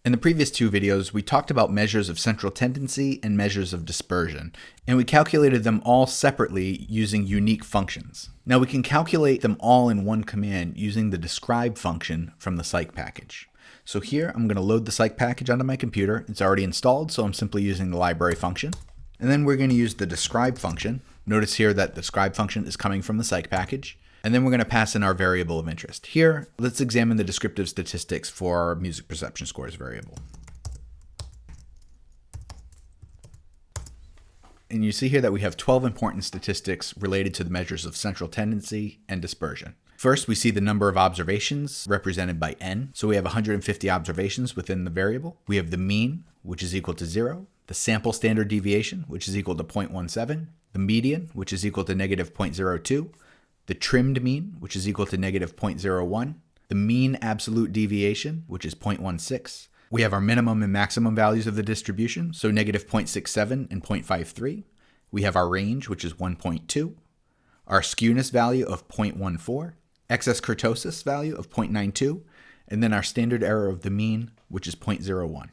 In the previous two videos, we talked about measures of central tendency and measures of dispersion, and we calculated them all separately using unique functions. Now we can calculate them all in one command using the describe function from the psych package. So here I'm going to load the psych package onto my computer. It's already installed, so I'm simply using the library function. And then we're going to use the describe function. Notice here that the describe function is coming from the psych package. And then we're going to pass in our variable of interest. Here, let's examine the descriptive statistics for our music perception scores variable. And you see here that we have 12 important statistics related to the measures of central tendency and dispersion. First, we see the number of observations represented by n. So we have 150 observations within the variable. We have the mean, which is equal to 0. The sample standard deviation, which is equal to 0.17. The median, which is equal to negative 0.02. The trimmed mean, which is equal to negative 0.01. The mean absolute deviation, which is 0.16. We have our minimum and maximum values of the distribution, so negative 0.67 and 0.53. We have our range, which is 1.2. Our skewness value of 0.14. Excess kurtosis value of 0.92. And then our standard error of the mean, which is 0.01.